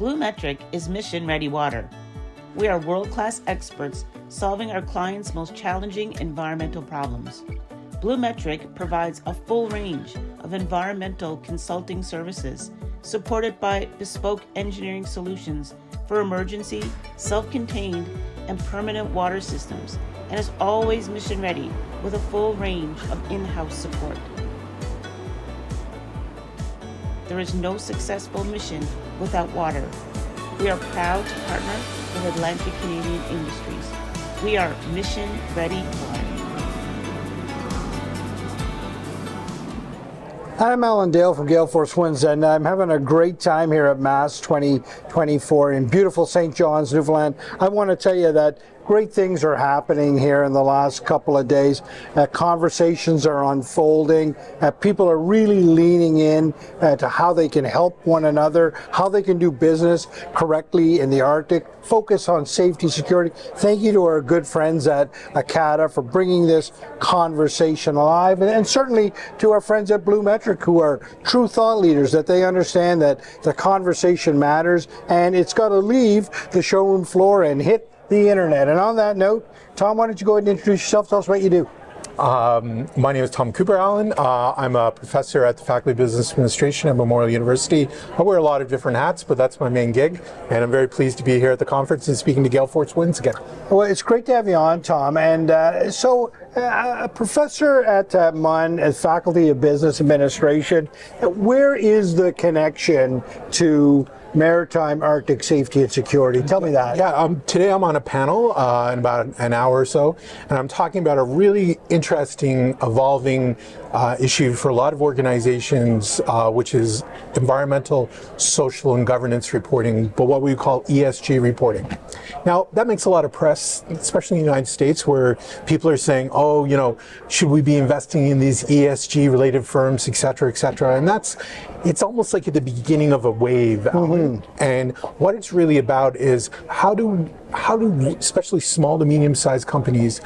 BlueMetric is mission-ready water. We are world-class experts solving our clients' most challenging environmental problems. BlueMetric provides a full range of environmental consulting services supported by bespoke engineering solutions for emergency, self-contained, and permanent water systems, and is always mission-ready with a full range of in-house support. There is no successful mission without water. We are proud to partner with Atlantic Canadian Industries. We are mission-ready water. I'm Alan Dale from Gale Force Winds, and I'm having a great time here at MASS 2024 in beautiful St. John's, Newfoundland. I want to tell you that great things are happening here in the last couple of days. Conversations are unfolding. People are really leaning in to how they can help one another, how they can do business correctly in the Arctic, focus on safety, security. Thank you to our good friends at ACADA for bringing this conversation alive, and certainly to our friends at BlueMetric, who are true thought leaders, that they understand that the conversation matters and it's got to leave the showroom floor and hit the internet. And on that note, Tom, why don't you go ahead and introduce yourself? Tell us what you do. My name is Tom Cooper Allen. I'm a professor at the Faculty of Business Administration at Memorial University. I wear a lot of different hats, but that's my main gig. And I'm very pleased to be here at the conference and speaking to Gale Force Winds again. Well, it's great to have you on, Tom. And a professor at MUN, at Faculty of Business Administration, where is the connection to maritime Arctic safety and security? Tell me that. Yeah, today I'm on a panel in about an hour or so, and I'm talking about a really interesting, evolving issue for a lot of organizations, which is environmental, social, and governance reporting, but what we call ESG reporting. Now, that makes a lot of press, especially in the United States, where people are saying, oh, you know, should we be investing in these ESG-related firms, et cetera, et cetera. And it's almost like at the beginning of a wave. Mm-hmm. And what it's really about is how do especially small to medium-sized companies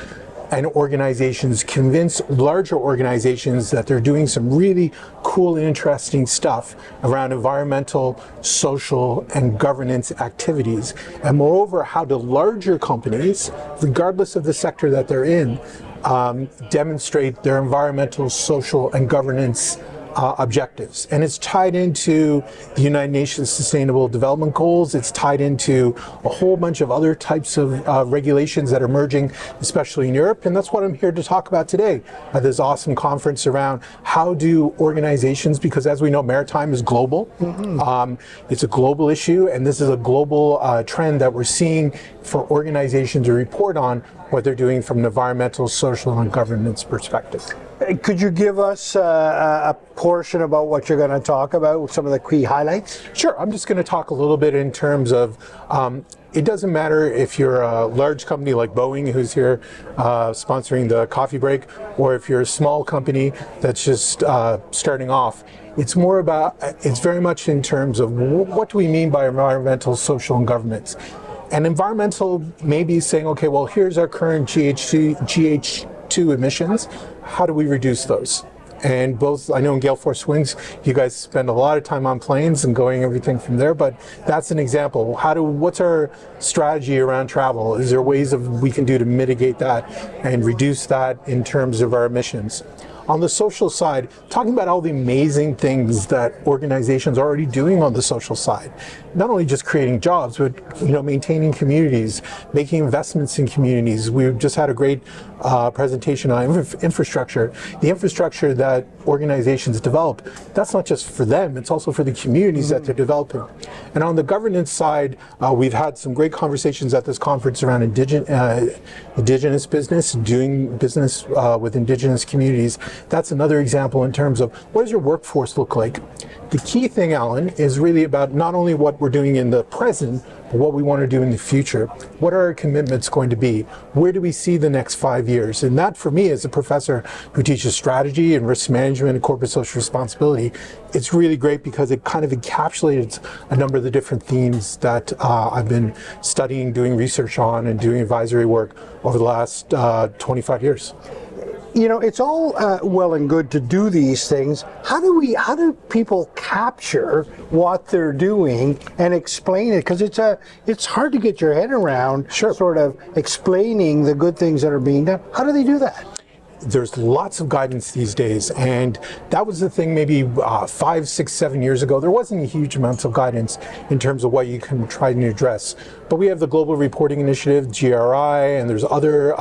and organizations convince larger organizations that they're doing some really cool and interesting stuff around environmental, social, and governance activities. And moreover, how do larger companies, regardless of the sector that they're in, demonstrate their environmental, social, and governance objectives. And it's tied into the United Nations Sustainable Development Goals. It's tied into a whole bunch of other types of regulations that are emerging, especially in Europe. And that's what I'm here to talk about today at this awesome conference around how do organizations, because as we know, maritime is global. Mm-hmm. It's a global issue, and this is a global trend that we're seeing for organizations to report on what they're doing from an environmental, social, and governance perspective. Could you give us a portion about what you're going to talk about, some of the key highlights? Sure. I'm just going to talk a little bit in terms of it doesn't matter if you're a large company like Boeing, who's here sponsoring the coffee break, or if you're a small company that's just starting off. It's very much in terms of what do we mean by environmental, social, and governance. And environmental may be saying, okay, well, here's our current GH2 emissions. How do we reduce those? And both, I know in Gale Force Winds, you guys spend a lot of time on planes and going everything from there, but that's an example. What's our strategy around travel? Is there ways we can do to mitigate that and reduce that in terms of our emissions? On the social side, talking about all the amazing things that organizations are already doing on the social side. Not only just creating jobs, but maintaining communities, making investments in communities. We've just had a great presentation on infrastructure. The infrastructure that organizations develop, that's not just for them, it's also for the communities that they're developing. And on the governance side, we've had some great conversations at this conference around indigenous business, doing business with indigenous communities. That's another example in terms of what does your workforce look like? The key thing, Alan, is really about not only what we're doing in the present, but what we want to do in the future. What are our commitments going to be? Where do we see the next 5 years? And that, for me, as a professor who teaches strategy and risk management and corporate social responsibility, it's really great because it kind of encapsulates a number of the different themes that I've been studying, doing research on, and doing advisory work over the last 25 years. you know, it's all well and good to do these things. How do people capture what they're doing and explain it? Because it's hard to get your head around. Sure. Sort of explaining the good things that are being done. How do they do that? There's lots of guidance these days, and that was the thing maybe 5, 6, 7 years ago. There wasn't huge amounts of guidance in terms of what you can try to address. But we have the Global Reporting Initiative, GRI, and there's other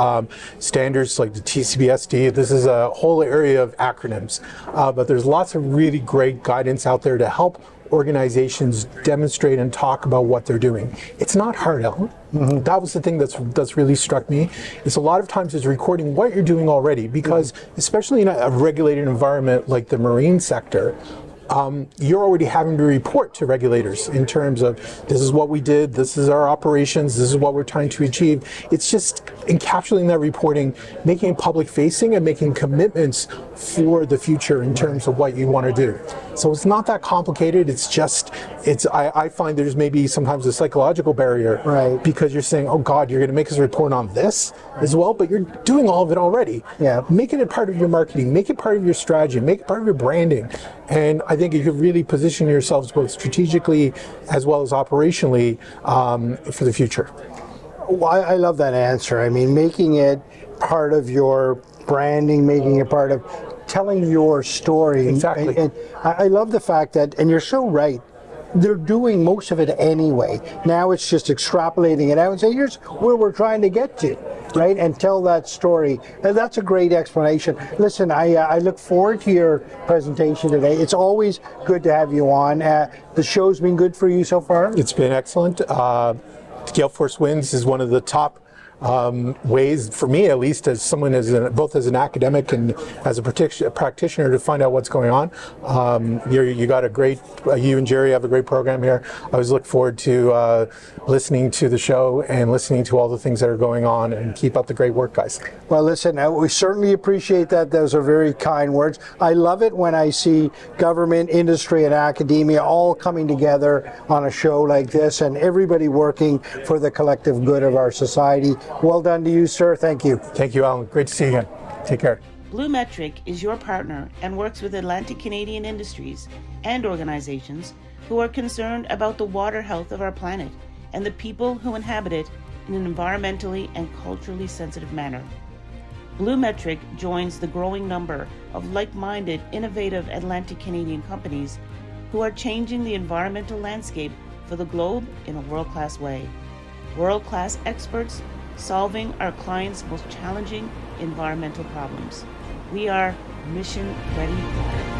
standards like the TCBSD. This is a whole area of acronyms. But there's lots of really great guidance out there to help organizations demonstrate and talk about what they're doing. It's not hard, Alan. Mm-hmm. That was the thing that's really struck me. It's a lot of times is recording what you're doing already, because especially in a regulated environment like the marine sector, you're already having to report to regulators in terms of this is what we did, this is our operations, this is what we're trying to achieve. It's just encapsulating that reporting, making it public facing and making commitments for the future in terms of what you want to do. So it's not that complicated. I find there's maybe sometimes a psychological barrier, right? Because you're saying, oh God, you're going to make us report on this as well, but you're doing all of it already. Yeah. Make it a part of your marketing, make it part of your strategy, make it part of your branding. And I think you could really position yourselves both strategically as well as operationally for the future. Well, I love that answer. I mean, making it part of your branding, making it part of telling your story. Exactly. And I love the fact that, and you're so right, they're doing most of it anyway. Now it's just extrapolating it out and say, here's where we're trying to get to, right? And tell that story. And that's a great explanation. Listen, I look forward to your presentation today. It's always good to have you on. The show's been good for you so far? It's been excellent. Gale Force Winds is one of the top ways, for me at least, as someone both as an academic and as a practitioner, to find out what's going on. You got a great, you and Jerry have a great program here. I always look forward to listening to the show and listening to all the things that are going on, and keep up the great work, guys. Well, listen, we certainly appreciate that. Those are very kind words. I love it when I see government, industry, and academia all coming together on a show like this, and everybody working for the collective good of our society. Well done to you, sir. Thank you. Thank you, Alan. Great to see you again. Take care. BlueMetric is your partner and works with Atlantic Canadian industries and organizations who are concerned about the water health of our planet and the people who inhabit it in an environmentally and culturally sensitive manner. BlueMetric joins the growing number of like-minded, innovative Atlantic Canadian companies who are changing the environmental landscape for the globe in a world-class way. World-class experts solving our clients' most challenging environmental problems. We are mission ready water.